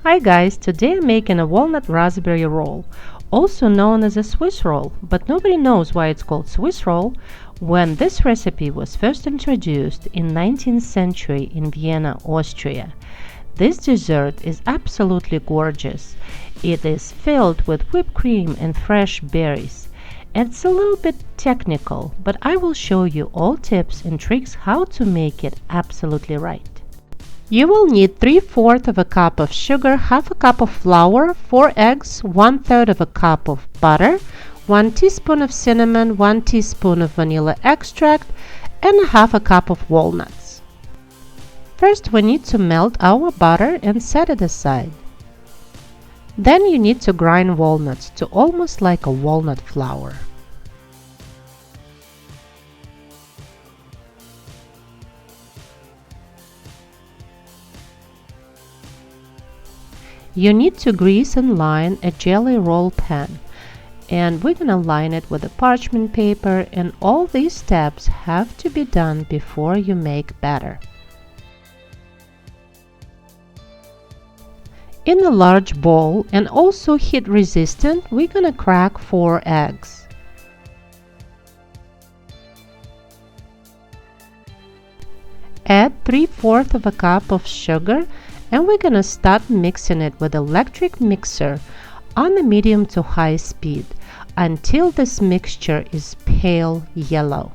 Hi guys, today I'm making a walnut raspberry roll, also known as a Swiss roll, but nobody knows why it's called Swiss roll when this recipe was first introduced in 19th century in Vienna, Austria. This dessert is absolutely gorgeous. It is filled with whipped cream and fresh berries. It's a little bit technical, but I will show you all tips and tricks how to make it absolutely right. You will need 3/4 of a cup of sugar, half a cup of flour, 4 eggs, 1/3 of a cup of butter, 1 teaspoon of cinnamon, 1 teaspoon of vanilla extract, and half a cup of walnuts. First, we need to melt our butter and set it aside. Then you need to grind walnuts to almost like a walnut flour. You need to grease and line a jelly roll pan, and we're going to line it with a parchment paper, and all these steps have to be done before you make batter. In a large bowl and also heat resistant, we're going to crack 4 eggs. Add 3/4 of a cup of sugar, and we're going to start mixing it with electric mixer on a medium to high speed until this mixture is pale yellow.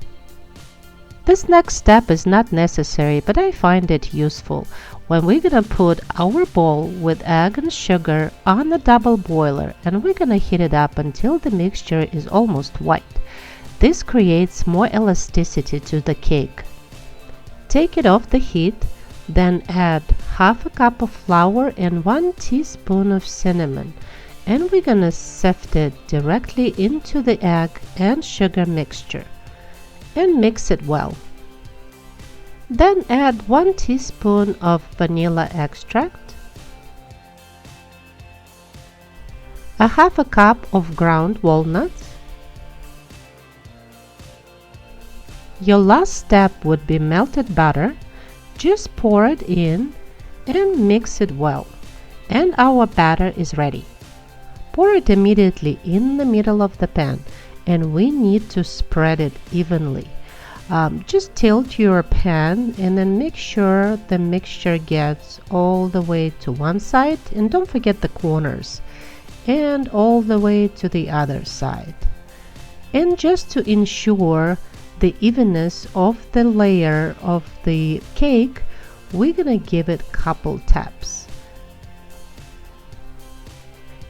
This next step is not necessary, but I find it useful when we're going to put our bowl with egg and sugar on a double boiler, and we're going to heat it up until the mixture is almost white. This creates more elasticity to the cake. Take it off the heat. Then add half a cup of flour and 1 teaspoon of cinnamon, and we're gonna sift it directly into the egg and sugar mixture and mix it well. Then add 1 teaspoon of vanilla extract, a half a cup of ground walnuts. Your last step would be melted butter. Just pour it in and mix it well, and our batter is ready. Pour it immediately in the middle of the pan, and we need to spread it evenly. Just tilt your pan and then make sure the mixture gets all the way to one side, and don't forget the corners, and all the way to the other side. And just to ensure the evenness of the layer of the cake, we're gonna give it a couple taps.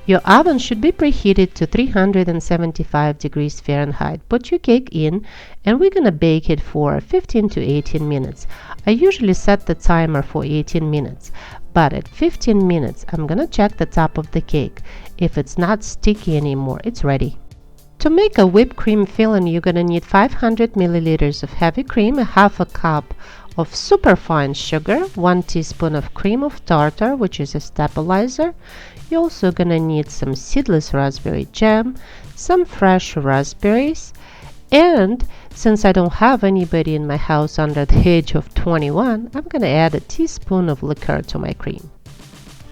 Your oven should be preheated to 375 degrees Fahrenheit. Put your cake in, and we're gonna bake it for 15 to 18 minutes. I usually set the timer for 18 minutes, but at 15 minutes I'm gonna check the top of the cake. If it's not sticky anymore, it's ready. To make a whipped cream filling, you're going to need 500 milliliters of heavy cream, a half a cup of superfine sugar, 1 teaspoon of cream of tartar, which is a stabilizer. You're also going to need some seedless raspberry jam, some fresh raspberries, and since I don't have anybody in my house under the age of 21, I'm going to add a teaspoon of liqueur to my cream.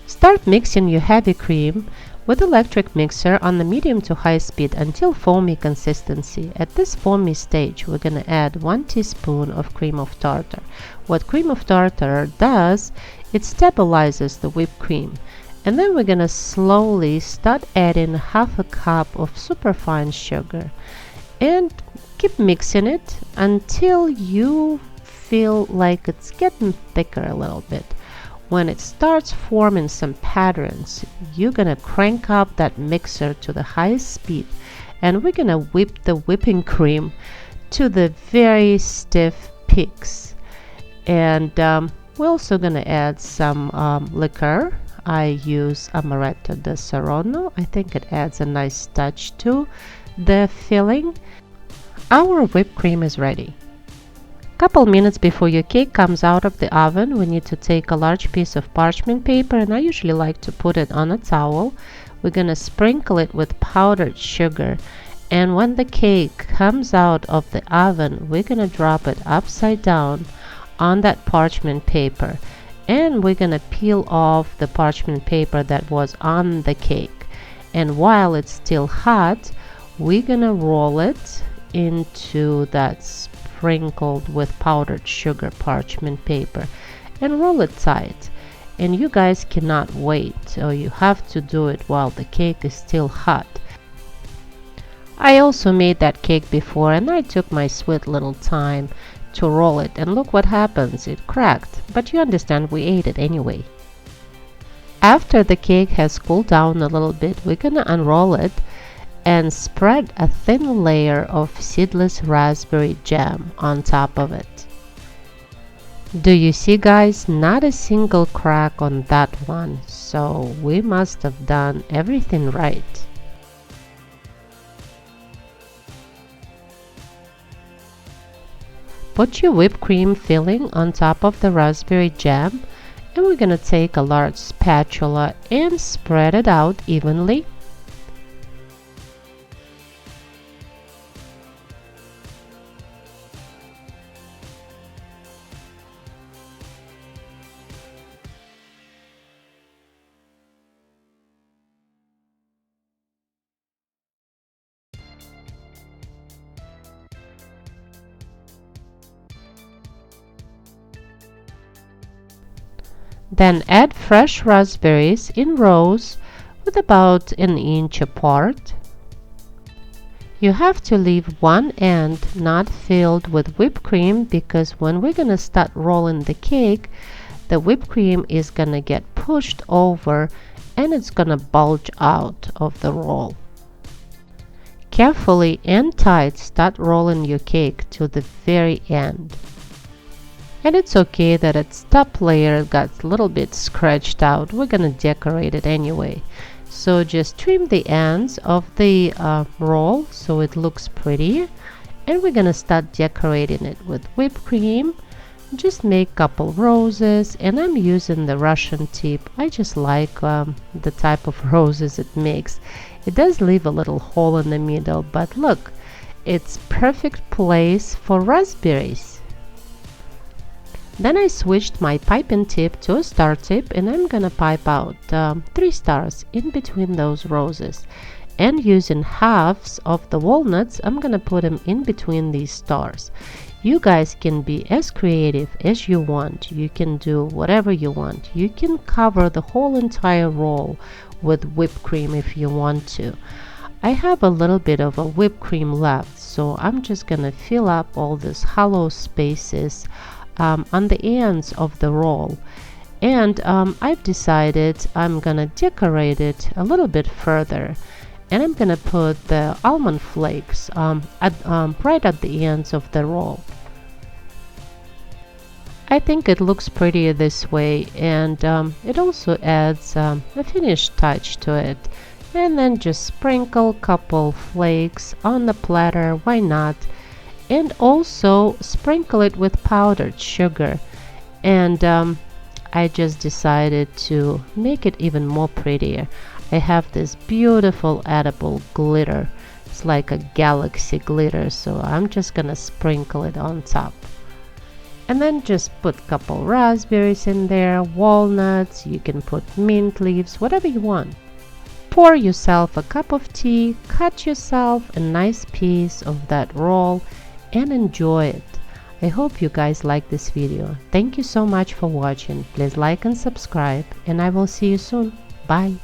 Start mixing your heavy cream with electric mixer on the medium to high speed until foamy consistency. At this foamy stage, we're going to add 1 teaspoon of cream of tartar. What cream of tartar does, it stabilizes the whipped cream. And then we're going to slowly start adding half a cup of superfine sugar and keep mixing it until you feel like it's getting thicker a little bit. When it starts forming some patterns, you're gonna crank up that mixer to the highest speed, and we're gonna whip the whipping cream to the very stiff peaks. And we're also gonna add some liqueur. I use Amaretto di Serrano. I think it adds a nice touch to the filling. Our whipped cream is ready. Couple minutes before your cake comes out of the oven, we need to take a large piece of parchment paper, and I usually like to put it on a towel. We're going to sprinkle it with powdered sugar, and when the cake comes out of the oven, we're going to drop it upside down on that parchment paper, and we're gonna peel off the parchment paper that was on the cake. And while it's still hot, we're gonna roll it into that sprinkled with powdered sugar parchment paper and roll it tight. And you guys cannot wait, so you have to do it while the cake is still hot. I also made that cake before, and I took my sweet little time to roll it, and look what happens, it cracked, but you understand, we ate it anyway. After the cake has cooled down a little bit, we're gonna unroll it and spread a thin layer of seedless raspberry jam on top of it. Do you see, guys? Not a single crack on that one, so we must have done everything right. Put your whipped cream filling on top of the raspberry jam, and we're gonna take a large spatula and spread it out evenly. Then add fresh raspberries in rows with about an inch apart. You have to leave one end not filled with whipped cream, because when we're gonna start rolling the cake, the whipped cream is gonna get pushed over and it's gonna bulge out of the roll. Carefully and tight start rolling your cake to the very end. And it's okay that its top layer got a little bit scratched out. We're gonna decorate it anyway. So just trim the ends of the roll so it looks pretty. And we're gonna start decorating it with whipped cream. Just make a couple roses, and I'm using the Russian tip. I just like the type of roses it makes. It does leave a little hole in the middle, but look, it's perfect place for raspberries. Then I switched my piping tip to a star tip, and I'm gonna pipe out 3 stars in between those roses. And using halves of the walnuts, I'm gonna put them in between these stars. You guys can be as creative as you want. You can do whatever you want. You can cover the whole entire roll with whipped cream if you want to. I have a little bit of a whipped cream left, so I'm just gonna fill up all these hollow spaces on the ends of the roll. And I've decided I'm gonna decorate it a little bit further, and I'm gonna put the almond flakes right at the ends of the roll. I think it looks prettier this way, and it also adds a finished touch to it. And then just sprinkle a couple flakes on the platter, why not? And also sprinkle it with powdered sugar. And I just decided to make it even more prettier. I have this beautiful edible glitter. It's like a galaxy glitter, so I'm just gonna sprinkle it on top. And then just put a couple raspberries in there, walnuts, you can put mint leaves, whatever you want. Pour yourself a cup of tea, cut yourself a nice piece of that roll, and enjoy it. I hope you guys like this video. Thank you so much for watching. Please like and subscribe, and I will see you soon. Bye.